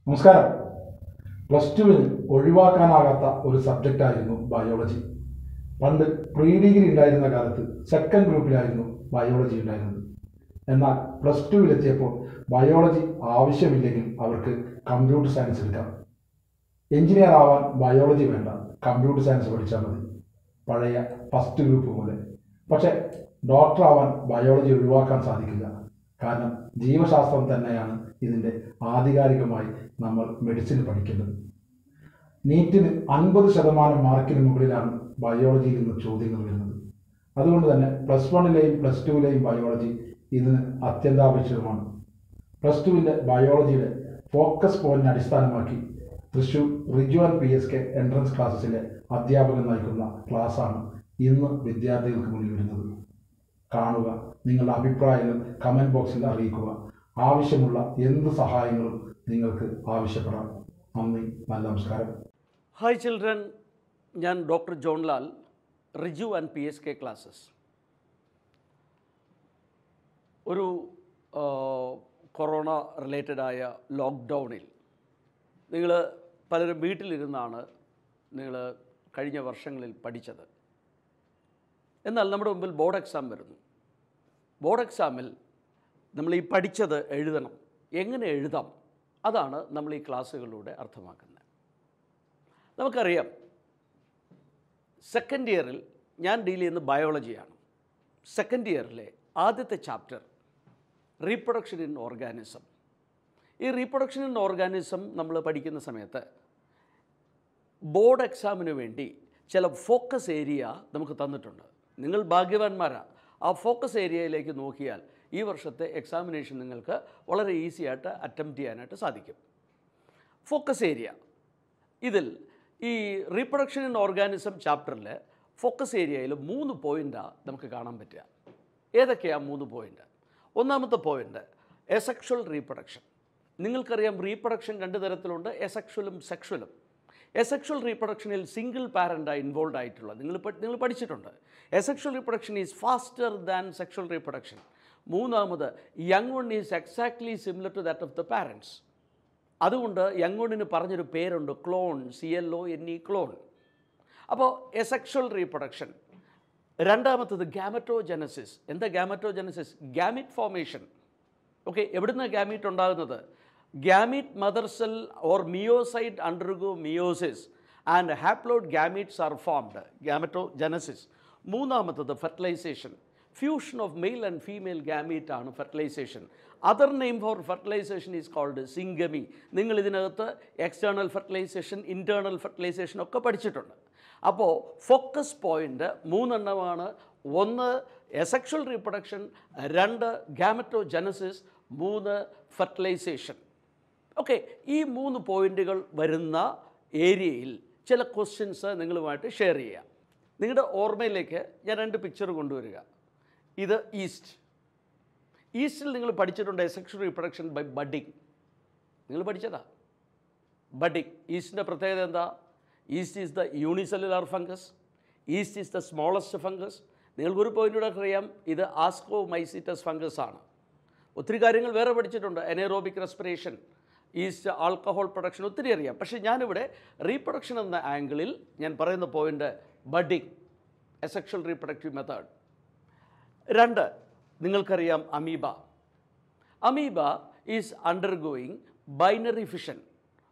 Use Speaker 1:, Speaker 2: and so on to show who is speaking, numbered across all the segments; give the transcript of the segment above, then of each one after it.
Speaker 1: നമസ്കാരം. പ്ലസ് ടുവിന് ഒഴിവാക്കാനാകാത്ത ഒരു സബ്ജക്റ്റായിരുന്നു ബയോളജി. പണ്ട് പ്രീ ഡിഗ്രി ഉണ്ടായിരുന്ന കാലത്ത് സെക്കൻഡ് ഗ്രൂപ്പിലായിരുന്നു ബയോളജി ഉണ്ടായിരുന്നത്. എന്നാൽ പ്ലസ് ടുവിലെത്തിയപ്പോൾ ബയോളജി ആവശ്യമില്ലെങ്കിൽ അവർക്ക് കമ്പ്യൂട്ടർ സയൻസ് എടുക്കാം. എഞ്ചിനീയർ ആവാൻ ബയോളജി വേണ്ട, കമ്പ്യൂട്ടർ സയൻസ് പഠിച്ചാൽ മതി, പഴയ ഫസ്റ്റ് ഗ്രൂപ്പ് പോലെ. പക്ഷേ ഡോക്ടർ ആവാൻ ബയോളജി ഒഴിവാക്കാൻ സാധിക്കില്ല. കാരണം ജീവശാസ്ത്രം തന്നെയാണ് ഇതിൻ്റെ ആധികാരികമായി നമ്മൾ മെഡിസിൻ പഠിക്കേണ്ടത്. നീറ്റിന് 50% മാർക്കിന് മുകളിലാണ് ബയോളജിയിൽ നിന്ന് ചോദ്യങ്ങൾ വരുന്നത്. അതുകൊണ്ട് തന്നെ പ്ലസ് വണ്ണിലെയും പ്ലസ് ടുവിലെയും ബയോളജി ഇതിന് അത്യന്താപേക്ഷിതമാണ്. പ്ലസ് ടുവിൻ്റെ ബയോളജിയുടെ ഫോക്കസ് പോയിന്റിനെ അടിസ്ഥാനമാക്കി തൃശ്ശൂർ റിജുവാൻ PSK എൻട്രൻസ് ക്ലാസ്സസിലെ അധ്യാപകൻ നയിക്കുന്ന ക്ലാസ്സാണ് ഇന്ന് വിദ്യാർത്ഥികൾക്ക് മുന്നിൽ വരുന്നത്. കാണുക, നിങ്ങളുടെ അഭിപ്രായങ്ങൾ കമൻറ്റ് ബോക്സിൽ അറിയിക്കുക. ആവശ്യമുള്ള എന്ത് സഹായങ്ങളും നിങ്ങൾക്ക് ആവശ്യപ്പെടാം. നന്ദി, നല്ല നമസ്കാരം.
Speaker 2: ഹായ് ചിൽഡ്രൻ, ഞാൻ doctor John Lal, Riju and PSK classes. ഒരു കൊറോണ റിലേറ്റഡായ ലോക്ക്ഡൗണിൽ നിങ്ങൾ പലരും വീട്ടിലിരുന്നാണ് നിങ്ങൾ കഴിഞ്ഞ വർഷങ്ങളിൽ പഠിച്ചത്. എന്നാൽ നമ്മുടെ മുമ്പിൽ ബോർഡ് എക്സാം വരുന്നു. ബോർഡ് എക്സാമിൽ നമ്മൾ ഈ പഠിച്ചത് എഴുതണം. എങ്ങനെ എഴുതാം, അതാണ് നമ്മൾ ഈ ക്ലാസ്സുകളിലൂടെ അർത്ഥമാക്കുന്നത്. നമുക്കറിയാം, സെക്കൻഡ് ഇയറിൽ ഞാൻ ഡീൽ ചെയ്യുന്ന ബയോളജിയാണ്. സെക്കൻഡ് ഇയറിലെ ആദ്യത്തെ ചാപ്റ്റർ റീപ്രൊഡക്ഷൻ ഇൻ ഓർഗാനിസം. ഈ റീപ്രൊഡക്ഷൻ ഇൻ ഓർഗാനിസം നമ്മൾ പഠിക്കുന്ന സമയത്ത് ബോർഡ് എക്സാമിന് വേണ്ടി ചില ഫോക്കസ് ഏരിയ നമുക്ക് തന്നിട്ടുണ്ട്. നിങ്ങൾ ഭാഗ്യവാന്മാരാണ്. ആ ഫോക്കസ് ഏരിയയിലേക്ക് നോക്കിയാൽ ഈ വർഷത്തെ എക്സാമിനേഷൻ നിങ്ങൾക്ക് വളരെ ഈസി ആയിട്ട് അറ്റംപ്റ്റ് ചെയ്യാനായിട്ട് സാധിക്കും. ഫോക്കസ് ഏരിയ ഇതിൽ ഈ റീപ്രൊഡക്ഷൻ ഇൻ ഓർഗാനിസം ചാപ്റ്ററിൽ ഫോക്കസ് ഏരിയയിൽ 3 പോയിൻ്റാണ് നമുക്ക് കാണാൻ പറ്റുക. ഏതൊക്കെയാണ് 3 പോയിൻ്റ്? ഒന്നാമത്തെ പോയിൻ്റ് എസെക്ഷൽ റീപ്രൊഡക്ഷൻ. നിങ്ങൾക്കറിയാം, റീപ്രൊഡക്ഷൻ 2 തരത്തിലുണ്ട്, എസെക്ഷലും സെക്ഷലും. എസെക്ഷൽ റീപ്രൊഡക്ഷനിൽ സിംഗിൾ പാരൻ്റാണ് ഇൻവോൾവ് ആയിട്ടുള്ളത്. നിങ്ങൾ പഠിച്ചിട്ടുണ്ട്. Asexual reproduction is faster than sexual reproduction. മൂന്നാമത് young one is exactly similar to that of the parents. അതുകൊണ്ട് യങ് വണ്ണിന് പറഞ്ഞൊരു പേരുണ്ട്, ക്ലോൺ, CLONE, ക്ലോൺ. അപ്പോൾ എസെക്ഷൽ റീപ്രൊഡക്ഷൻ. രണ്ടാമത്തത് ഗാമറ്റോജനസിസ്. എന്താ ഗാമറ്റോജനസിസ്? Gamete formation. ഓക്കെ, എവിടുന്ന ഗാമീറ്റ് ഉണ്ടാകുന്നത്? Gamete mother cell or meiocyte undergo meiosis and haploid gametes are formed. Gametogenesis. മൂന്നാമത്തത് fertilisation. Fusion of male and female gamete ആണ് fertilisation. Other name for fertilisation is called syngamy. നിങ്ങൾ ഇതിനകത്ത് external fertilisation, internal fertilisation ഒക്കെ പഠിച്ചിട്ടുണ്ട്. അപ്പോൾ focus point 3 എണ്ണമാണ്. 1 asexual reproduction, 2 gametogenesis, 3 fertilisation. Okay, ഈ 3 പോയിൻ്റുകൾ വരുന്ന ഏരിയയിൽ ചില ക്വസ്റ്റ്യൻസ് നിങ്ങളുമായിട്ട് ഷെയർ ചെയ്യാം. നിങ്ങളുടെ ഓർമ്മയിലേക്ക് ഞാൻ 2 പിക്ചർ കൊണ്ടുവരിക. ഇത് ഈസ്റ്റിൽ നിങ്ങൾ പഠിച്ചിട്ടുണ്ട് എസെക്ഷൽ റീപ്രൊഡക്ഷൻ ബൈ ബഡിങ്. നിങ്ങൾ പഠിച്ചതാ ബഡിങ്. ഈസ്റ്റിൻ്റെ പ്രത്യേകത എന്താ? Yeast is the unicellular fungus. Yeast is the smallest fungus. നിങ്ങൾക്കൊരു പോയിൻ്റ് അറിയാം, ഇത് ആസ്കോമൈസിറ്റസ് ഫംഗസ് ആണ്. ഒത്തിരി കാര്യങ്ങൾ വേറെ പഠിച്ചിട്ടുണ്ട്, anaerobic respiration, yeast alcohol production, ഒത്തിരി അറിയാം. പക്ഷേ ഞാനിവിടെ റീപ്രൊഡക്ഷൻ എന്ന ആംഗിളിൽ ഞാൻ പറയുന്ന point budding, asexual reproductive method. 2 നിങ്ങൾക്കറിയാം amoeba is undergoing binary fission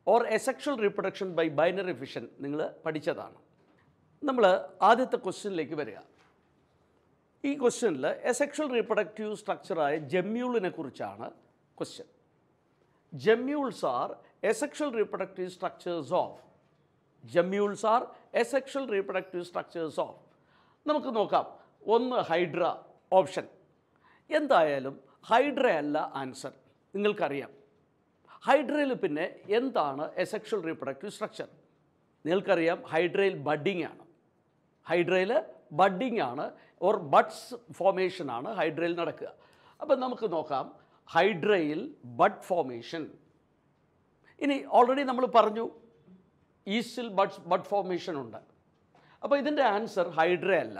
Speaker 2: or asexual reproduction by binary fission. നിങ്ങൾ പഠിച്ചതാണ്. നമ്മൾ ആദ്യത്തെ ക്വസ്റ്റ്യനിലേക്ക് വരിക. ഈ ക്വസ്റ്റ്യനിൽ എസെക്ഷൽ റീപ്രൊഡക്റ്റീവ് സ്ട്രക്ചറായ ജെമ്യൂളിനെ കുറിച്ചാണ് question. Gemmules are asexual reproductive structures of. Gemmules are asexual reproductive structures of. നമുക്ക് നോക്കാം. 1 ഹൈഡ്ര ഓപ്ഷൻ. എന്തായാലും ഹൈഡ്ര അല്ല ആൻസർ. നിങ്ങൾക്കറിയാം ഹൈഡ്രയിൽ പിന്നെ എന്താണ് എസെക്ഷൽ റീപ്രൊഡക്റ്റീവ് സ്ട്രക്ചർ? നിങ്ങൾക്കറിയാം ഹൈഡ്രയിൽ ബഡിങ് ആണ്. ഹൈഡ്രയിൽ ബഡിങ് ആണ്, ഓർ ബഡ്സ് ഫോർമേഷനാണ് ഹൈഡ്രയിൽ നടക്കുക. അപ്പം നമുക്ക് നോക്കാം ഹൈഡ്രയിൽ ബഡ് ഫോർമേഷൻ. ഇനി ഓൾറെഡി നമ്മൾ പറഞ്ഞു ഈസ്റ്റിൽ ബഡ് ഫോർമേഷൻ ഉണ്ട്. അപ്പോൾ ഇതിൻ്റെ ആൻസർ ഹൈഡ്ര അല്ല.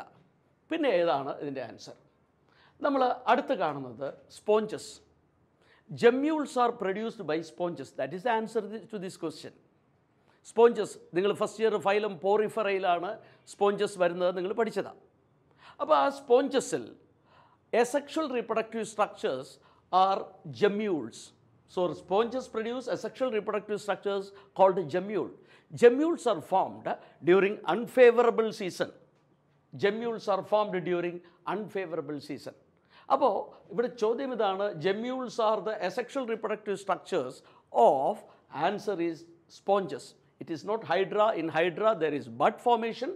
Speaker 2: പിന്നെ ഏതാണ് ഇതിൻ്റെ ആൻസർ? നമ്മൾ അടുത്ത് കാണുന്നത് sponges. Gemmules are produced by sponges. That is the answer to this question. Sponges, നിങ്ങൾ ഫസ്റ്റ് ഇയർ ഫൈലം പോറിഫറയിലാണ് സ്പോഞ്ചസ് വരുന്നത് നിങ്ങൾ പഠിച്ചതാണ്. അപ്പോൾ ആ സ്പോഞ്ചസിൽ asexual reproductive structures are gemmules. So sponges produce asexual reproductive structures called gemmule. Gemmules are formed during unfavorable season. Gemmules are formed during unfavorable season. അപ്പോൾ ഇവിടെ ചോദ്യം ഇതാണ്, gemmules are the asexual reproductive structures of, answer is sponges. It is not hydra. In hydra there is bud formation,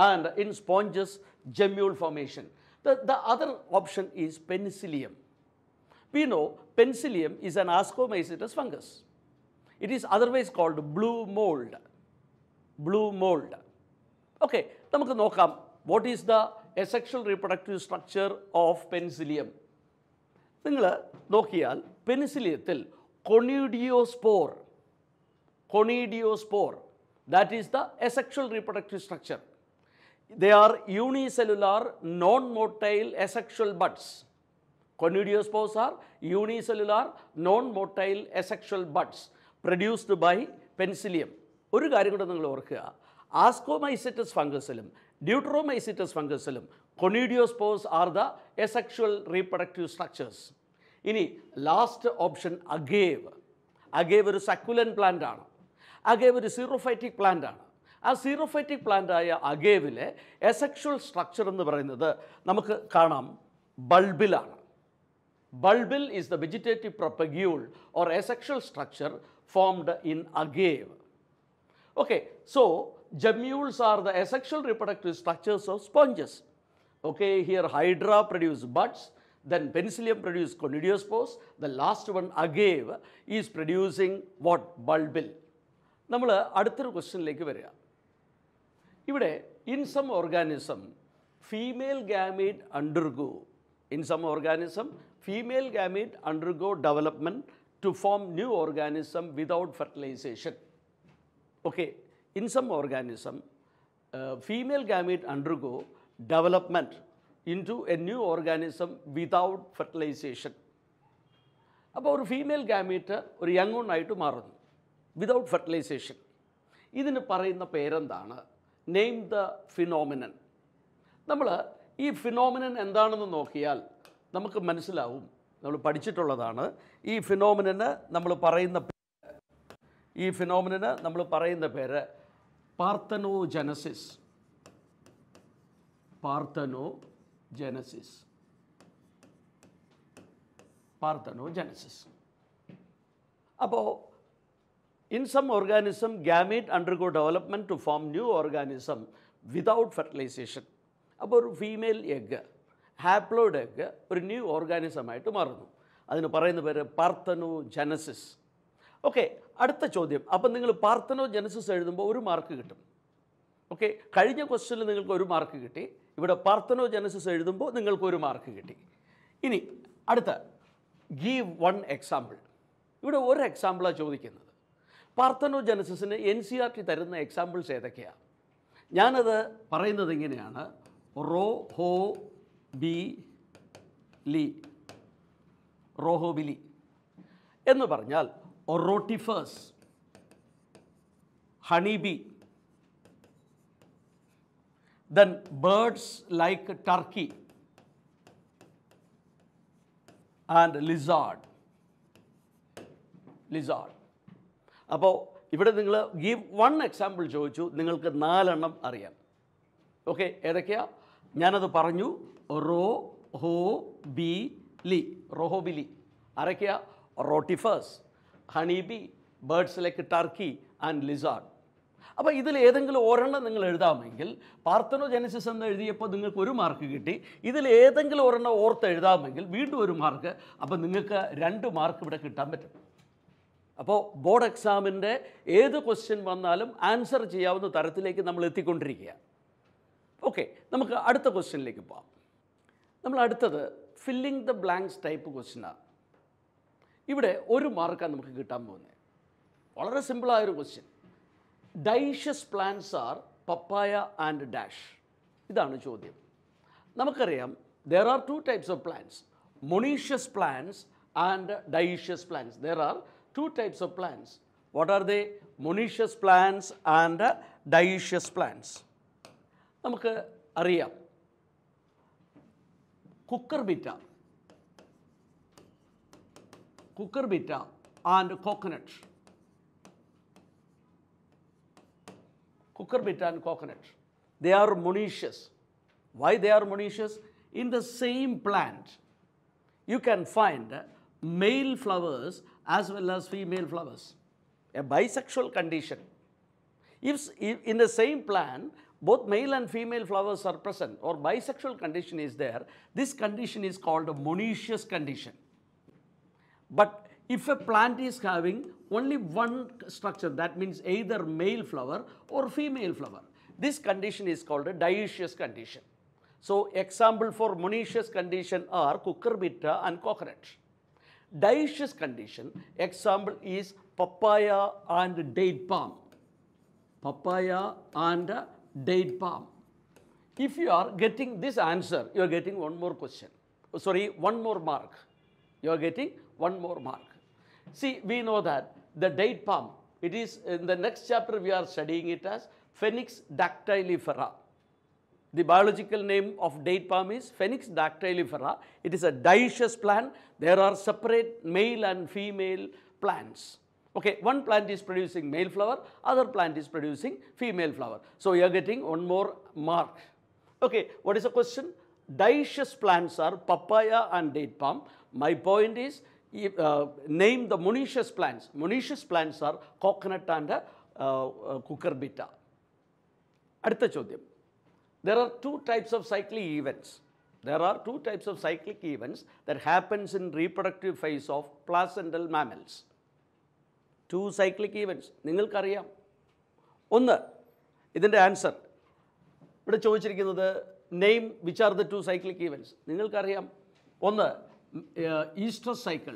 Speaker 2: and in sponges gemmule formation. The other option is penicillium. We know penicillium is an ascomycetous fungus. It is otherwise called blue mold. Blue mold. Okay, നമുക്ക് നോക്കാം, what is the asexual reproductive structure of penicillium? നിങ്ങൾ നോക്കിയാൽ പെനിസിലിയത്തിൽ conidiospore, that is the asexual reproductive structure. They are unicellular, non-motile asexual buds. Conidiospores are unicellular, non-motile asexual buds produced by penicillium. ഒരു കാര്യം കൂടെ നിങ്ങൾ ഓർക്കുക, ആസ്കോമൈസെറ്റസ് ഫംഗസിലും ഡ്യൂട്രോമൈസെറ്റസ് ഫംഗസിലും conidiospores are the asexual reproductive structures. ഇനി last option agave. Agave ഒരു succulent plant ആണ്. Agave ഒരു സീറോഫൈറ്റിക് plant ആണ്. ആ സീറോഫൈറ്റിക് പ്ലാന്റായ അഗേവിലെ എസെക്ഷുവൽ സ്ട്രക്ചർ എന്ന് പറയുന്നത് നമുക്ക് കാണാം ബൾബിലാണ്. ബൾബിൽ is the vegetative propagule or asexual structure formed in agave. Okay, so gemmules are the asexual reproductive structures of sponges. Okay, here hydra produce buds, then penicillium produce conidiospores, the last one agave is producing what? Bulbil. നമ്മൾ അടുത്തൊരു ക്വസ്റ്റ്യനിലേക്ക് വരിക. ഇവിടെ in some organism female gamete undergo, in some organism female gamete undergo development to form new organism without fertilisation. Okay, in some organism, female gamete undergo development into a new organism without fertilization. അപ്പോൾ ഒരു female gamete ഒരു young ആയിട്ട് മാറുന്നു without fertilisation. ഇതിന് പറയുന്ന പേരെന്താണ്? Name the phenomenon. നമ്മൾ ഈ ഫിനോമിനൻ എന്താണെന്ന് നോക്കിയാൽ നമുക്ക് മനസ്സിലാവും, നമ്മൾ പഠിച്ചിട്ടുള്ളതാണ്. ഈ ഫിനോമിനന് നമ്മൾ പറയുന്ന പേര് പാർത്തനോജനസിസ്. അപ്പോൾ in some organism gamete undergo development to form new organism without fertilization. അപ്പോൾ ഒരു ഫീമെയിൽ എഗ്ഗ്, ഹാപ്ലോയിഡ് എഗ്ഗ് ഒരു ന്യൂ ഓർഗാനിസമായിട്ട് മാറുന്നു. അതിന് പറയുന്ന പേര് പാർത്തനോജനസിസ്. ഓക്കെ, അടുത്ത ചോദ്യം. അപ്പം നിങ്ങൾ പാർത്തനോജനസിസ് എഴുതുമ്പോൾ ഒരു മാർക്ക് കിട്ടും. ഓക്കെ, കഴിഞ്ഞ ക്വസ്റ്റ്യനിൽ നിങ്ങൾക്ക് ഒരു മാർക്ക് കിട്ടി, ഇവിടെ പാർത്തനോജനസിസ് എഴുതുമ്പോൾ നിങ്ങൾക്ക് ഒരു മാർക്ക് കിട്ടി. ഇനി അടുത്ത ഗീവ് വൺ എക്സാമ്പിൾ. ഇവിടെ ഒരു എക്സാമ്പിളാണ് ചോദിക്കുന്നത്. പാർത്തനോജനസിന് NCERT തരുന്ന എക്സാമ്പിൾസ് ഏതൊക്കെയാണ്? ഞാനത് പറയുന്നത് ഇങ്ങനെയാണ്: റോഹോബിലി എന്ന് പറഞ്ഞാൽ rotifers, honeybee, then birds like turkey and lizard. അപ്പോൾ ഇവിടെ നിങ്ങൾ ഗീവ് വൺ എക്സാമ്പിൾ ചോദിച്ചു, നിങ്ങൾക്ക് 4 എണ്ണം അറിയാം. ഓക്കെ, ഏതൊക്കെയാ? ഞാനത് പറഞ്ഞു. റോഹോബിലി ആരൊക്കെയാ? Rotifers, honeybee, birds like Turkey and lizard. അപ്പോൾ ഇതിൽ ഏതെങ്കിലും ഒരെണ്ണം നിങ്ങൾ എഴുതാമെങ്കിൽ, പാർത്തനോജനസിസ് എന്ന് എഴുതിയപ്പോൾ നിങ്ങൾക്ക് 1 മാർക്ക് കിട്ടി. ഇതിൽ ഏതെങ്കിലും ഒരെണ്ണം ഓർത്ത് എഴുതാമെങ്കിൽ വീണ്ടും 1 മാർക്ക്. അപ്പോൾ നിങ്ങൾക്ക് 2 മാർക്ക് ഇവിടെ കിട്ടാൻ പറ്റും. അപ്പോൾ ബോർഡ് എക്സാമിൻ്റെ ഏത് ക്വസ്റ്റ്യൻ വന്നാലും ആൻസർ ചെയ്യാവുന്ന തരത്തിലേക്ക് നമ്മൾ എത്തിക്കൊണ്ടിരിക്കുക. ഓക്കെ, നമുക്ക് അടുത്ത ക്വസ്റ്റ്യനിലേക്ക് പോകാം. നമ്മൾ അടുത്തത് ഫില്ലിംഗ് ദ ബ്ലാങ്ക്സ് ടൈപ്പ് ക്വസ്റ്റ്യനാണ്. ഇവിടെ 1 മാർക്കാണ് നമുക്ക് കിട്ടാൻ പോകുന്നത്. വളരെ സിമ്പിളായൊരു question. Dioecious plants are papaya and dash. ഇതാണ് ചോദ്യം. നമുക്കറിയാം there are 2 types of plants, monoecious plants and dioecious plants. There are two types of plants. What are they? Monoecious plants and dioecious plants. നമുക്ക് അറിയാം cucurbita and coconut. Cucurbita and coconut. They are monoecious. Why they are monoecious? In the same plant, you can find male flowers as well as female flowers. A bisexual condition. If in the same plant, both male and female flowers are present or bisexual condition is there, this condition is called a monoecious condition. But if a plant is having only one structure, that means either male flower or female flower, this condition is called a dioecious condition. So example for monoecious condition are cucurbita and coconut. Dioecious condition, example is papaya and date palm. Papaya and date palm. If you are getting this answer, you are getting one more question. Sorry, one more mark. You are getting one more mark. See, we know that the date palm, it is in the next chapter we are studying it as Phoenix dactylifera. The biological name of date palm is Phoenix dactylifera. It is a dioecious plant. There are separate male and female plants. Okay, one plant is producing male flower, other plant is producing female flower. So you are getting one more mark. Okay, what is the question? Dioecious plants are papaya and date palm. My point is, name the monoecious plants. Monoecious plants are coconut and cucurbita. അടുത്ത ചോദ്യം. There are two types of cyclic events. There are two types of cyclic events that happens in reproductive phase of placental mammals. Two cyclic events. നിങ്ങൾക്കറിയാം. ഒന്ന്, ഇതിൻ്റെ answer ഇവിടെ ചോദിച്ചിരിക്കുന്നത് name which are the two cyclic events. നിങ്ങൾക്കറിയാം. ഒന്ന് oestrus cycle.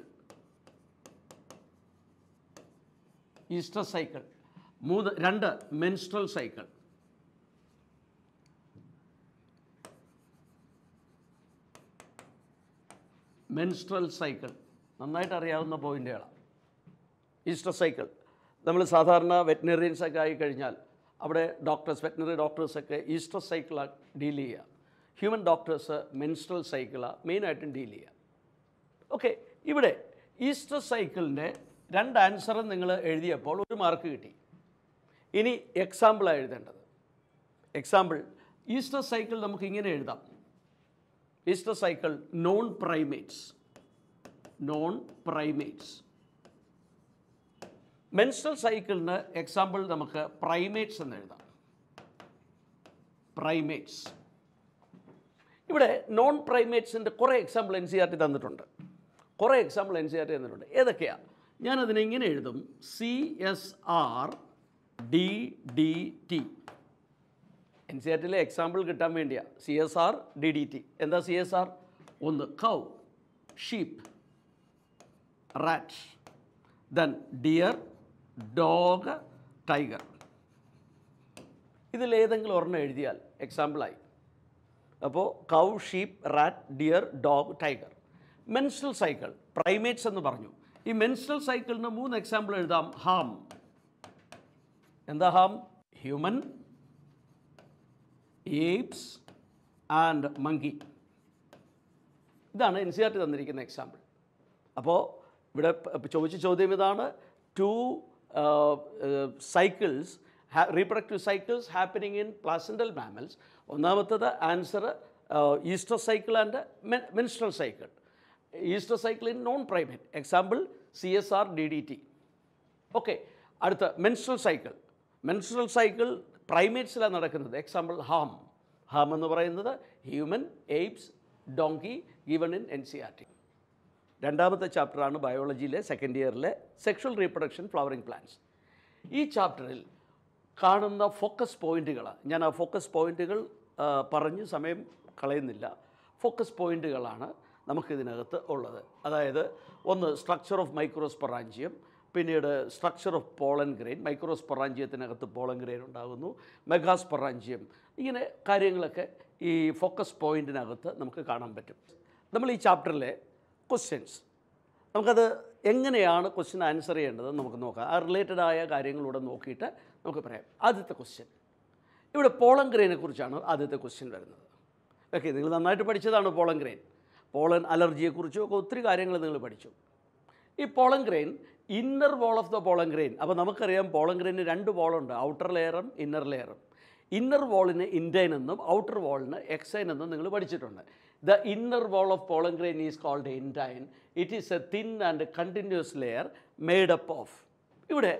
Speaker 2: രണ്ട് menstrual cycle. Menstrual cycle നന്നായിട്ട് അറിയാവുന്ന പോയിന്റുകളാണ്. ഈസ്ട്രസ് സൈക്കിൾ നമ്മൾ സാധാരണ വെറ്റിനറിയൻസൊക്കെ ആയിക്കഴിഞ്ഞാൽ അവിടെ വെറ്റിനറി ഡോക്ടേഴ്സൊക്കെ ഈസ്ട്രസ് സൈക്കിളാണ് ഡീൽ ചെയ്യുക. ഹ്യൂമൻ ഡോക്ടേഴ്സ് മെൻസ്ട്രൽ സൈക്കിളാണ് മെയിനായിട്ടും ഡീൽ ചെയ്യുക. ഓക്കെ, ഇവിടെ ഈസ്ട്രസ് സൈക്കിളിൻ്റെ രണ്ട് ആൻസറും നിങ്ങൾ എഴുതിയപ്പോൾ ഒരു മാർക്ക് കിട്ടി. ഇനി എക്സാമ്പിളാണ് എഴുതേണ്ടത്. എക്സാമ്പിൾ ഈസ്ട്രസ് സൈക്കിൾ നമുക്ക് ഇങ്ങനെ എഴുതാം. Oestrus cycle non primates. Menstrual സൈക്കിളിന് എക്സാമ്പിൾ നമുക്ക് പ്രൈമേറ്റ്സ് എന്ന് എഴുതാം. പ്രൈമേറ്റ്സ്. ഇവിടെ നോൺ പ്രൈമേറ്റ്സിൻ്റെ കുറേ എക്സാമ്പിൾ NCERT തന്നിട്ടുണ്ട്. ഏതൊക്കെയാണ്? ഞാനതിനെ ഇങ്ങനെ എഴുതും. CSR-DDT. NCERTയിലെ എക്സാമ്പിൾ കിട്ടാൻ വേണ്ടിയാണ് CSR-DDT. എന്താ CSR? ഒന്ന് cow, sheep, rat, then deer, dog, tiger. ഇതിലേതെങ്കിലും ഒരെണ്ണം എഴുതിയാൽ എക്സാമ്പിളായി. അപ്പോൾ cow, sheep, rat, deer, dog, tiger. Menstrual cycle primates എന്ന് പറഞ്ഞു. ഈ മെൻസ്ട്രൽ സൈക്കിളിന് 3 എക്സാമ്പിൾ എഴുതാം. ഹാം. എന്താ HAM? Human, apes and monkey. ഇതാണ് NCERT തന്നിരിക്കുന്ന എക്സാമ്പിൾ. അപ്പോൾ ഇവിടെ ചോദിച്ച ചോദ്യം ഇതാണ്. Two cycles, reproductive cycles happening in placental mammals. ഒന്നാമത്തത് answer oestrus cycle and menstrual cycle. Oestrus cycle in non primate. Example CSR-DDT. Okay, അടുത്ത മെൻസ്ട്രൽ സൈക്കിൾ പ്രൈമേറ്റ്സിലാണ് നടക്കുന്നത്. എക്സാമ്പിൾ ഹാം എന്ന് പറയുന്നത് human, apes, donkey, given in NCERT. രണ്ടാമത്തെ ചാപ്റ്ററാണ് ബയോളജിയിലെ second ഇയറിലെ സെക്ഷൽ റീപ്രൊഡക്ഷൻ ഫ്ലവറിംഗ് പ്ലാന്റ്സ്. ഈ ചാപ്റ്ററിൽ കാണുന്ന ഫോക്കസ് പോയിന്റുകൾ, ഞാൻ ആ ഫോക്കസ് പോയിന്റുകൾ പറഞ്ഞ് സമയം കളയുന്നില്ല. ഫോക്കസ് പോയിന്റുകളാണ് നമുക്കിതിനകത്ത് ഉള്ളത്. അതായത് ഒന്ന് സ്ട്രക്ചർ ഓഫ് മൈക്രോസ്പൊറാഞ്ചിയം, പിന്നീട് സ്ട്രക്ചർ ഓഫ് പോളൻ ഗ്രെയിൻ. മൈക്രോസ്പൊറാഞ്ചിയത്തിനകത്ത് പോളൻ ഗ്രെയിൻ ഉണ്ടാകുന്നു, മെഗാസ്പൊറാഞ്ചിയം. ഇങ്ങനെ കാര്യങ്ങളൊക്കെ ഈ ഫോക്കസ് പോയിന്റിനകത്ത് നമുക്ക് കാണാൻ പറ്റും. നമ്മൾ ഈ ചാപ്റ്ററിലെ ക്വസ്റ്റ്യൻസ് നമുക്കത് എങ്ങനെയാണ് ക്വസ്റ്റ്യൻ ആൻസർ ചെയ്യേണ്ടത് നമുക്ക് നോക്കാം. ആ റിലേറ്റഡ് ആയ കാര്യങ്ങളിലൂടെ നോക്കിയിട്ട് നമുക്ക് പറയാം. ആദ്യത്തെ ക്വസ്റ്റ്യൻ ഇവിടെ പോളൻ ഗ്രെയിനെ കുറിച്ചാണ് ആദ്യത്തെ ക്വസ്റ്റ്യൻ വരുന്നത്. ഓക്കെ, നിങ്ങൾ നന്നായിട്ട് പഠിച്ചതാണ് പോളൻ ഗ്രെയിൻ. പോളൻ അലർജിയെക്കുറിച്ചും ഒക്കെ ഒത്തിരി കാര്യങ്ങൾ നിങ്ങൾ പഠിച്ചു. ഈ pollen grain inner wall of the pollen grain. അപ്പോൾ നമുക്കറിയാം പോളൻ ഗ്രെയിന് 2 വോളുണ്ട്, ഔട്ടർ ലെയറും ഇന്നർ ലെയറും. ഇന്നർ വോളിന് ഇൻഡൈൻ എന്നും ഔട്ടർ വോളിന് എക്സൈൻ എന്നും നിങ്ങൾ പഠിച്ചിട്ടുണ്ട്. The inner wall of pollen grain is called intine. It is a thin and continuous layer made up of. ഇവിടെ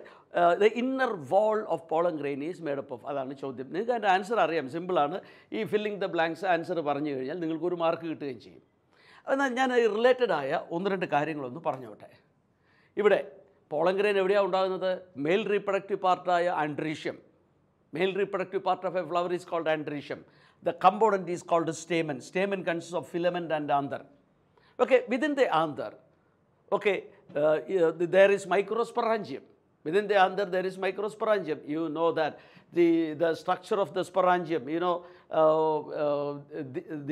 Speaker 2: the inner wall of pollen grain is made up of. അതാണ് ചോദ്യം. നിങ്ങൾക്ക് അതിൻ്റെ answer അറിയാം, സിമ്പിളാണ്. ഈ ഫില്ലിംഗ് ദ ബ്ലാങ്ക്സ് ആൻസർ പറഞ്ഞു കഴിഞ്ഞാൽ നിങ്ങൾക്കൊരു മാർക്ക് കിട്ടുകയും ചെയ്യും. എന്നാൽ ഞാൻ റിലേറ്റഡ് ആയ 1-2 കാര്യങ്ങളൊന്ന് പറഞ്ഞോട്ടെ. ഇവിടെ പോളൻ ഗ്രെയിൻ എവിടെയാണ് ഉണ്ടാകുന്നത്? മെയിൽ റീപ്രൊഡക്റ്റീവ് പാർട്ടായ androecium. Male reproductive part of a flower is called androecium. The component is called stamen. Stamen consists of filament and anther. Okay, within the anther, okay, there is microsporangium. Within the anther, there is microsporangium. You know that the structure of the sporangium. You know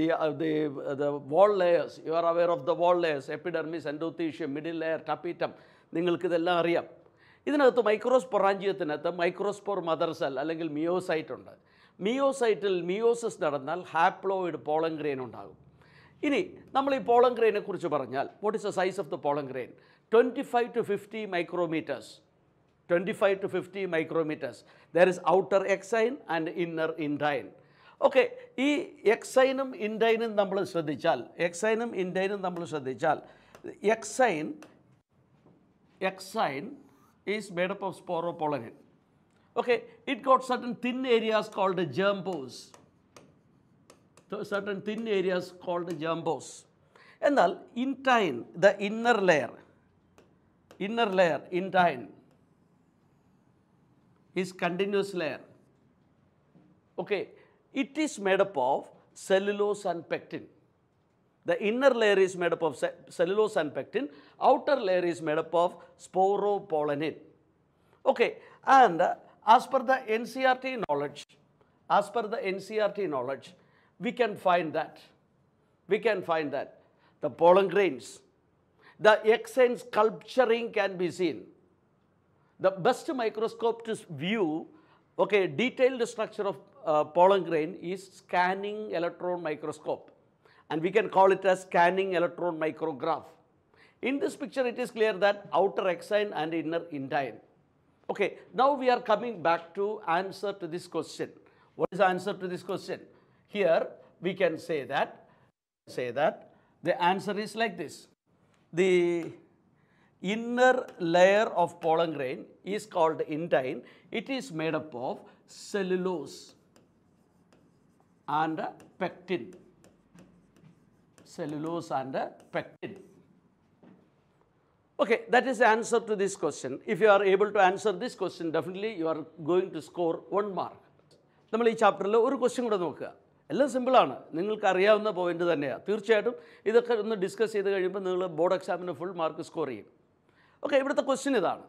Speaker 2: the wall layers. You are aware of the wall layers: epidermis, endothelium, middle layer, tapetum. നിങ്ങൾക്ക് ഇതെല്ലാം അറിയാം. ഇതിനകത്ത് മൈക്രോസ്പൊറാഞ്ചിയത്തിനകത്ത് microspore mother cell അല്ലെങ്കിൽ meiocyte ഉണ്ട്. മിയോസൈറ്റിൽ meiosis നടന്നാൽ haploid pollen grain ഉണ്ടാകും. ഇനി നമ്മൾ ഈ പോളൻ ഗ്രെയിനെ കുറിച്ച് പറഞ്ഞാൽ, what is the size of the pollen grain? 25 to 50 micrometers. 25 to 50 micrometers. There is outer exine and inner indine. Okay, ഈ എക്സൈനും ഇൻഡൈനും നമ്മൾ ശ്രദ്ധിച്ചാൽ, exine is made up of sporopollenin. Okay, it got certain thin areas called germ pores. So certain thin areas called germ pores. Enal intine, the inner layer intine is continuous layer. Okay, it is made up of cellulose and pectin. The inner layer is made up of cellulose and pectin. Outer layer is made up of sporopollenin. Okay, and as per the NCERT knowledge, we can find that the pollen grains, the exine sculpturing can be seen. The best microscope to view, okay, detailed structure of pollen grain is scanning electron microscope. And we can call it as scanning electron micrograph. In this picture, it is clear that outer exine and inner indine. Okay, now we are coming back to answer to this question. What is the answer to this question? Here we can say that the answer is like this. The inner layer of pollen grain is called indine. It is made up of cellulose and pectin. Cellulose and pectin. Okay, that is the answer to this question. If you are able to answer this question, definitely you are going to score 1 mark. നമ്മൾ ഈ ചാപ്റ്ററിൽ ഒരു question കൂടെ നോക്കുക. എല്ലാം സിമ്പിളാണ്, നിങ്ങൾക്ക് അറിയാവുന്ന പോയിന്റ് തന്നെയാണ്. തീർച്ചയായിട്ടും ഇതൊക്കെ ഒന്ന് ഡിസ്കസ് ചെയ്ത് കഴിയുമ്പോൾ നിങ്ങൾ ബോർഡ് എക്സാമിന് ഫുൾ മാർക്ക് സ്കോർ ചെയ്യും. ഓക്കെ, ഇവിടുത്തെ ക്വസ്റ്റ്യൻ ഇതാണ്.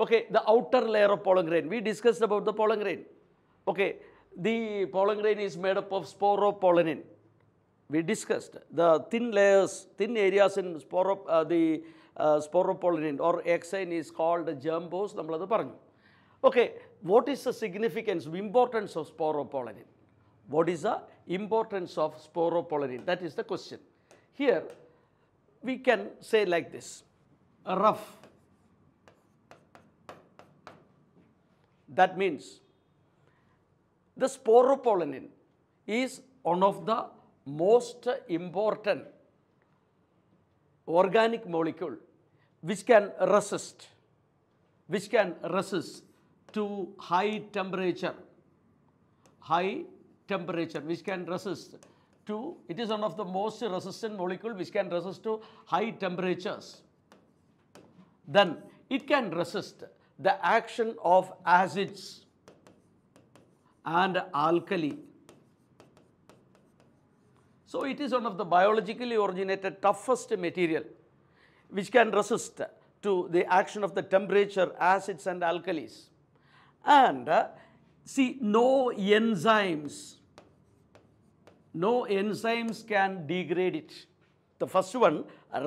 Speaker 2: Okay, the outer layer of pollen grain. We discussed about the pollen grain. Okay, the pollen grain is made up of sporopollenin. We discussed the thin areas in sporopollenin or exine is called germ pores. നമ്മളത് പറഞ്ഞു. Okay, what is the significance, importance of sporopollenin? What is the importance of sporopollenin? That is the question. Here we can say like this, rough. That means the sporopollenin is one of the most important organic molecule which can resist to high temperature, which can resist to, it is one of the most resistant molecule which can resist to high temperatures. Then it can resist the action of acids and alkali. So it is one of the biologically originated toughest material which can resist to the action of the temperature, acids and alkalis. And see, no enzymes can degrade it. The first one,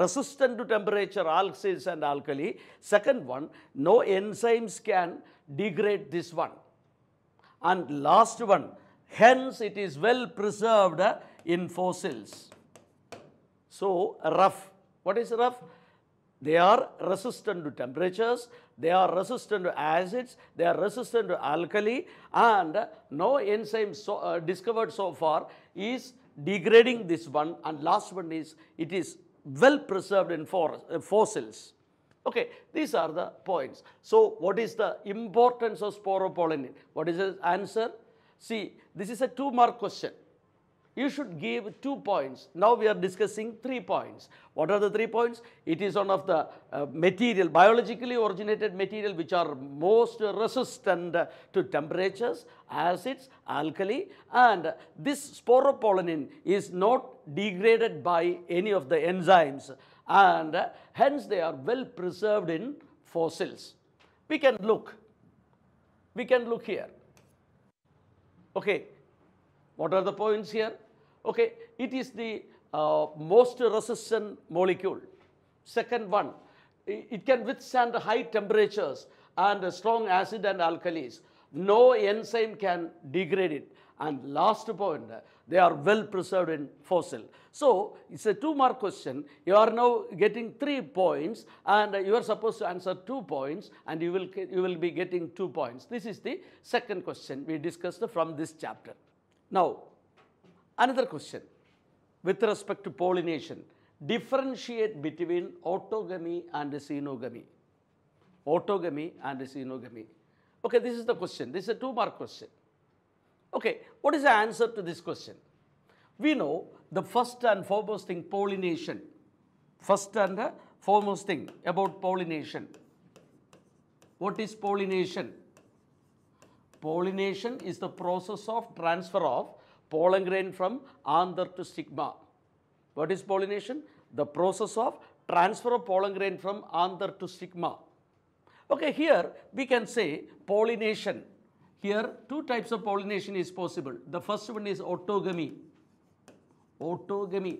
Speaker 2: resistant to temperature, acids and alkali. Second one, no enzymes can degrade this one. And last one, hence it is well preserved in fossils. So, rough. What is rough? They are resistant to temperatures, they are resistant to acids, they are resistant to alkali, and no enzyme discovered so far is degrading this one, and last one is it is well preserved in fossils. Okay, these are the points. So, what is the importance of sporopollenin? What is the answer? See, this is a 2-mark question. You should give 2 points. Now we are discussing 3 points. What are the 3 points? It is one of the material, biologically originated material which are most resistant to temperatures, acids, alkali, and this sporopollenin is not degraded by any of the enzymes, and hence they are well preserved in fossils. We can look here. Okay, what are the points here? Okay, it is the most resistant molecule. Second one, it can withstand high temperatures and strong acid and alkalis. No enzyme can degrade it. And last point, they are well preserved in fossil. So, it's a 2-mark question. You are now getting 3 points, and you are supposed to answer 2 points, and you will be getting 2 points. This is the second question we discussed from this chapter. Now, another question with respect to pollination. Differentiate between autogamy and xenogamy. Autogamy and xenogamy. Okay, this is the question. This is a 2-mark question. Okay, what is the answer to this question? We know the first and foremost thing, pollination. First and foremost thing about pollination. What is pollination? Pollination is the process of transfer of pollen grain from anther to stigma. What is pollination? The process of transfer of pollen grain from anther to stigma. Okay, here we can say pollination. Here 2 types of pollination is possible. The first one is autogamy. Autogamy.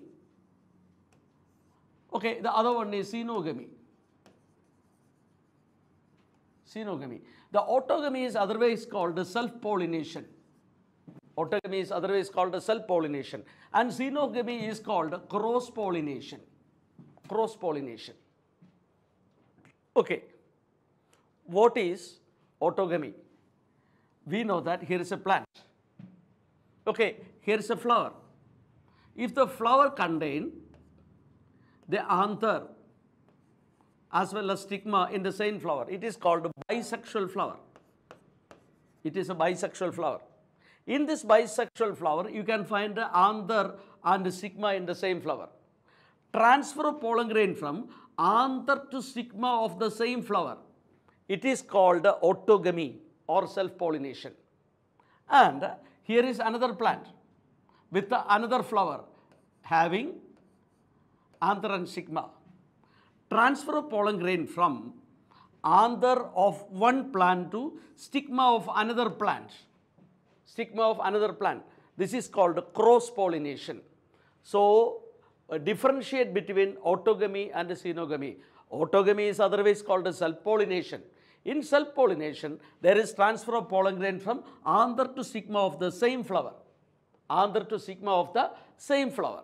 Speaker 2: Okay, the other one is xenogamy. Xenogamy. The autogamy is otherwise called self-pollination. Autogamy is otherwise called self-pollination. And xenogamy is called cross-pollination. Cross-pollination. Okay. What is autogamy? We know that here is a plant. Okay, here is a flower. If the flower contains the anther as well as stigma in the same flower, it is called a bisexual flower. It is a bisexual flower. In this bisexual flower, you can find the anther and the stigma in the same flower. Transfer of pollen grain from anther to stigma of the same flower, it is called autogamy or self-pollination. And here is another plant with another flower having anther and stigma. Transfer of pollen grain from anther of one plant to stigma of another plant. Stigma of another plant. This is called cross-pollination. So, differentiate between autogamy and xenogamy. Autogamy is otherwise called self-pollination. In self-pollination, there is transfer of pollen grain from anther to stigma of the same flower. Anther to stigma of the same flower.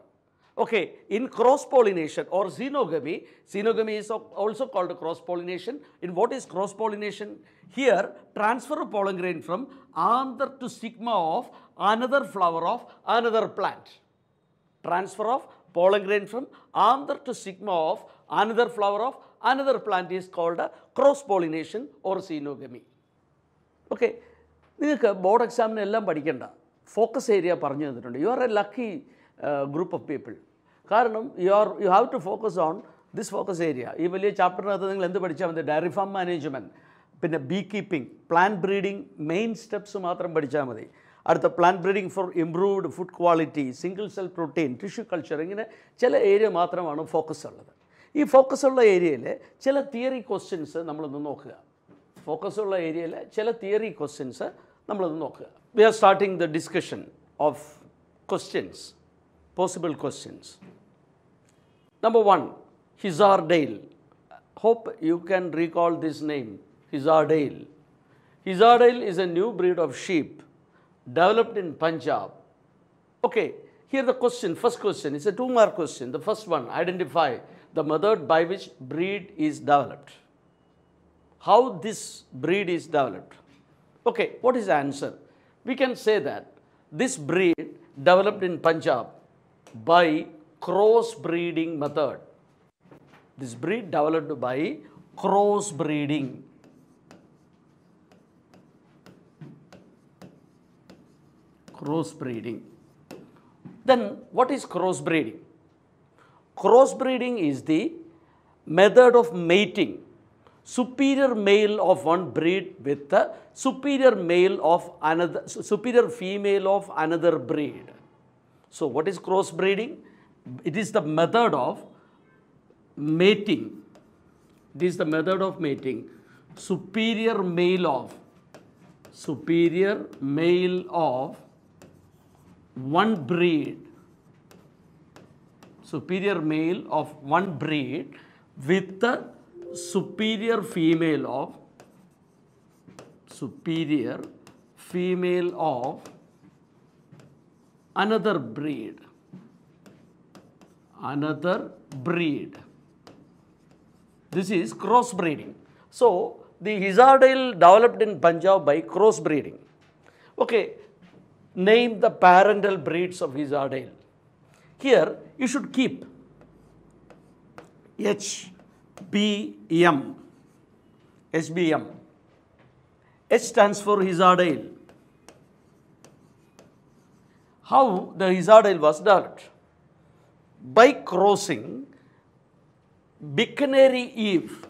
Speaker 2: Okay, in cross-pollination or xenogamy, xenogamy is also called cross-pollination. In what is cross-pollination? Here, transfer of pollen grain from anther to stigma of another flower of another plant. Transfer of pollen grain from anther to stigma of another flower of another plant is called cross-pollination or xenogamy. Okay, നിങ്ങൾക്ക് board എക്സാമിന് എല്ലാം പഠിക്കേണ്ട focus area പറഞ്ഞു തന്നിട്ടുണ്ട്. You are a lucky group of people. കാരണം you have to focus on this focus area. ഈ വലിയ ചാപ്റ്ററിനകത്ത് നിങ്ങൾ എന്ത് പഠിച്ചാൽ മതി? ഡയറി ഫാം മാനേജ്മെൻറ്റ്, പിന്നെ bee keeping, plant breeding, main steps മാത്രം പഠിച്ചാൽ മതി. അടുത്ത plant breeding for improved food quality, single cell protein, tissue culture, ഇങ്ങനെ ചില ഏരിയ മാത്രമാണ് ഫോക്കസ് ഉള്ളത്. ഈ ഫോക്കസ് ഉള്ള ഏരിയയിൽ ചില തിയറി ക്വസ്റ്റ്യൻസ് നമ്മളൊന്ന് നോക്കുക. ഫോക്കസ് ഉള്ള ഏരിയയിൽ ചില തിയറി ക്വസ്റ്റ്യൻസ് നമ്മളൊന്ന് നോക്കുക. We are starting the discussion of questions, possible questions. Number 1, Hizardale. Hope you can recall this name, Hizardale. Hizardale is a new breed of sheep developed in Punjab. Okay, here the question, first question, it's a 2-mark question. The first one, identify the method by which breed is developed. How this breed is developed. Okay, what is the answer? We can say that this breed developed in Punjab by cross-breeding method. This breed developed by cross-breeding. Cross-breeding. Then what is cross-breeding? Cross-breeding is the method of mating superior male of one breed with the superior male of another, superior female of another breed. So what is cross-breeding? It is the method of mating. It is the method of mating superior male of one breed, superior male of one breed with the superior female of another breed. This is cross-breeding. So the Hizardale developed in Punjab by cross-breeding. Okay, name the parental breeds of Hizardale. Here you should keep HBM. H stands for Hizardale. How the Hizardale was developed? By crossing Bicanary Eve.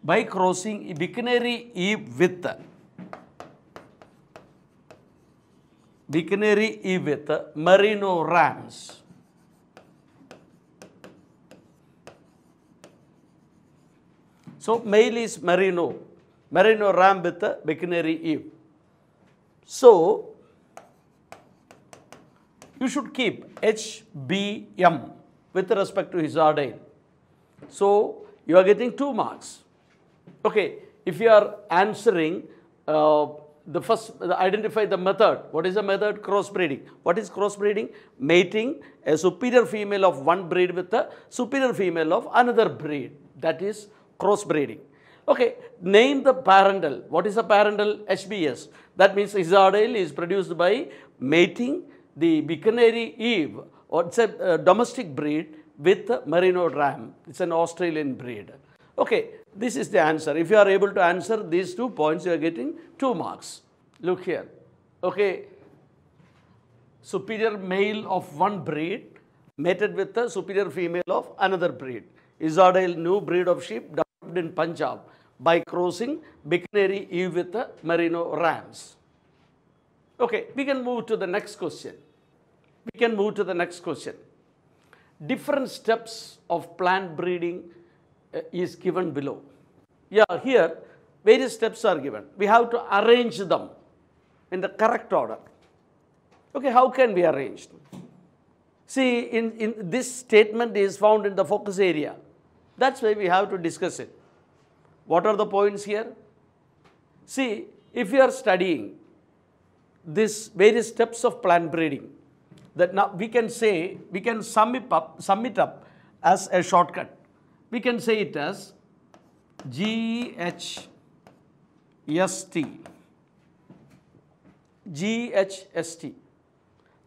Speaker 2: By crossing Bicanary Eve with Merino rams. So male is Merino ram with Bicanary Eve. So you should keep HBM with respect to Hizardale. So you are getting 2 marks. Okay, if you are answering identify the method. What is the method? Crossbreeding. What is crossbreeding? Mating a superior female of one breed with a superior female of another breed. That is crossbreeding. Okay, name the parental. What is the parental? HBS. That means Hizardale is produced by mating the Bicanary Eve, or it's a domestic breed with Merino ram. It's an Australian breed. Okay, this is the answer. If you are able to answer these 2 points, you are getting 2 marks. Look here. Okay, superior male of one breed mated with the superior female of another breed. Hizardale, new breed of sheep developed in Punjab by crossing Bicanary Eve with the Merino rams. Okay, we can move to the next question. Different steps of plant breeding is given below. Yeah, here various steps are given. We have to arrange them in the correct order. Okay, how can we arrange them? See, in this statement is found in the focus area. That's why we have to discuss it. What are the points here? See, if you are studying this various steps of plant breeding, that now we can say, we can sum it up as a shortcut. We can say it as GHST.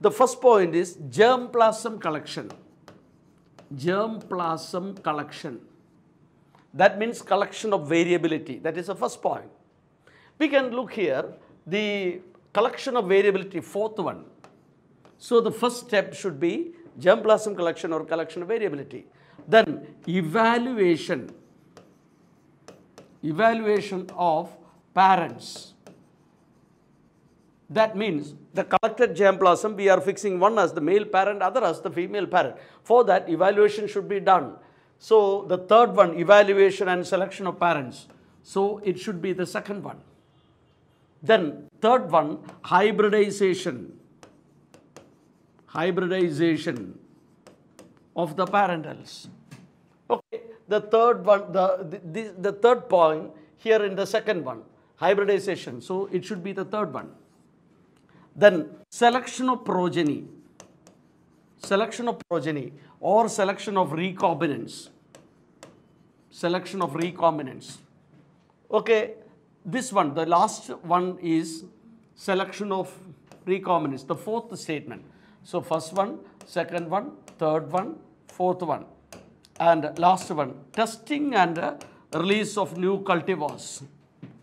Speaker 2: The first point is germplasm collection. That means collection of variability. That is the first point. We can look here, the collection of variability, fourth one. So the first step should be germplasm collection or collection of variability. Then evaluation of parents. That means the collected germplasm, we are fixing one as the male parent, other as the female parent. For that, evaluation should be done. So the third one, evaluation and selection of parents. So it should be the second one. Then third one, hybridization. Hybridization of the parentals. Okay, the third one, the third point here in the second one, hybridization. So it should be the third one. Then selection of progeny. Selection of progeny or selection of recombinants. Selection of recombinants. Okay, this one, the last one is selection of recombinants, the fourth statement. So first one, second one, third one, fourth one, and last one, testing and release of new cultivars.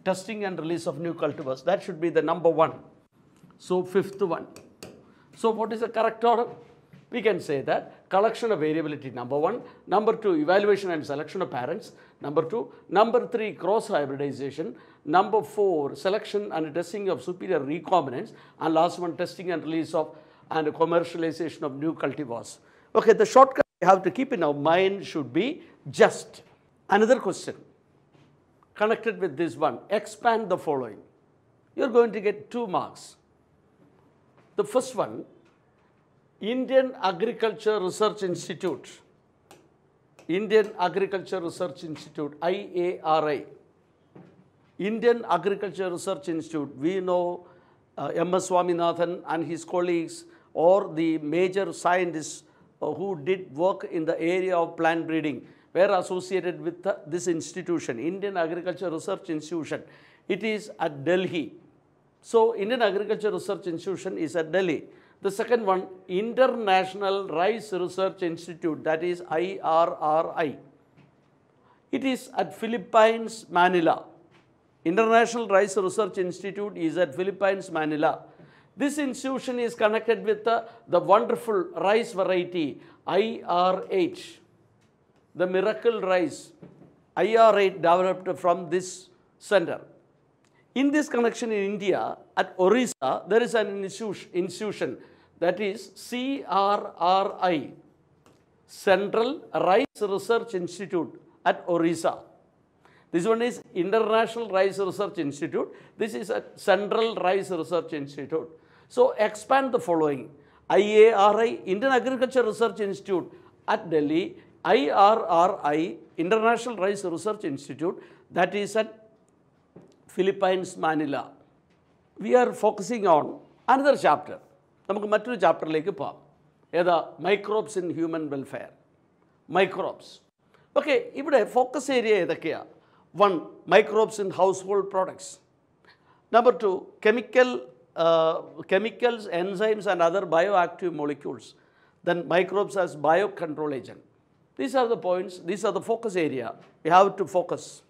Speaker 2: Testing and release of new cultivars. That should be the number one. So fifth one. So what is the correct order? We can say that collection of variability, number one. Number two, evaluation and selection of parents. Number two. Number three, cross hybridization. Number four, selection and testing of superior recombinants. And last one, testing and release of and commercialization of new cultivars. Okay, the shortcut we have to keep in our mind should be just. Another question connected with this one, expand the following. You are going to get 2 marks. The first one, Indian Agriculture Research Institute. Indian Agriculture Research Institute, IARI. Indian Agriculture Research Institute, we know M.S. Swaminathan and his colleagues, or the major scientists who did work in the area of plant breeding, were associated with this institution, Indian Agriculture Research Institution. It is at Delhi. So Indian Agriculture Research Institution is at Delhi. The second one, International Rice Research Institute, that is IRRI. It is at Philippines, Manila. International Rice Research Institute is at Philippines, Manila. This institution is connected with the wonderful rice variety IR8, the miracle rice. IR8 developed from this center. In this connection in India, at Orissa, there is an institution that is CRRI, Central Rice Research Institute at Orissa. This one is International Rice Research Institute. This is a Central Rice Research Institute. So expand the following. IARI, Indian Agriculture Research Institute at Delhi. IRRI, International Rice Research Institute, that is at Philippines, Manila. We are focusing on another chapter. നമുക്ക് മറ്റൊരു ചാപ്റ്ററിലേക്ക് പോകാം. ഏതാ? Microbes in human welfare. Microbes. Okay, ഇവിടെ focus area ഏതൊക്കെയാണ്? 1. Microbes in household products. Number 2, chemicals, enzymes and other bioactive molecules. Then microbes as biocontrol agent. These are the points, these are the focus area. We have to focus.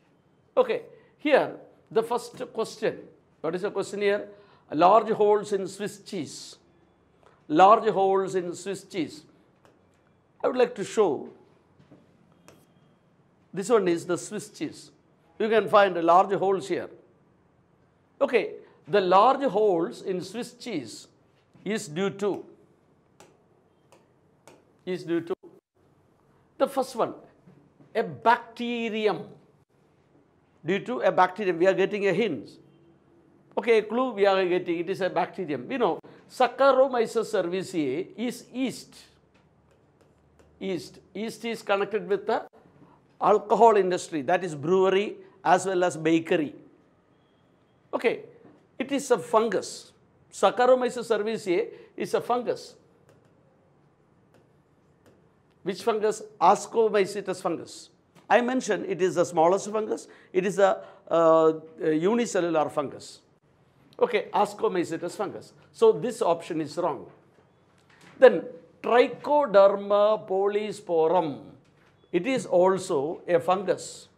Speaker 2: Okay, here the first question. What is the question here? Large holes in Swiss cheese. Large holes in Swiss cheese. I would like to show. This one is the Swiss cheese. You can find large holes here. Okay, the large holes in Swiss cheese is due to the first one, a bacterium. Due to a bacterium, we are getting a hint. Okay, a clue we are getting, it is a bacterium. We know Saccharomyces cerevisiae is yeast. Yeast is connected with the alcohol industry, that is brewery as well as bakery. Okay, it is a fungus. Saccharomyces cerevisiae is a fungus. Which fungus? Ascomycetes fungus. I mentioned it is the smallest fungus. It is a unicellular fungus. Okay, Ascomycetes fungus. So this option is wrong. Then Trichoderma polysporum. It is also a fungus.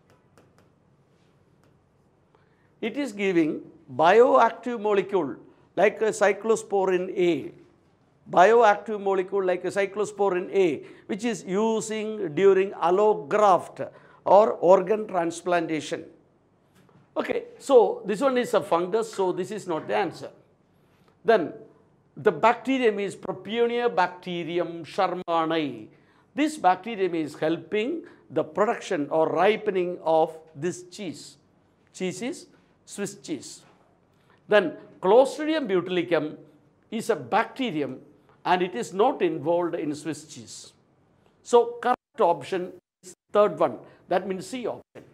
Speaker 2: It is giving bioactive molecule like a cyclosporin A. Bioactive molecule like a cyclosporin A, which is using during allograft or organ transplantation. Okay, so this one is a fungus, so this is not the answer. Then the bacterium is Propionibacterium shermani. This bacterium is helping the production or ripening of this cheese. Cheese is Swiss cheese. Then Clostridium botulicum is a bacterium and it is not involved in Swiss cheese. So correct option is third one, that means C option.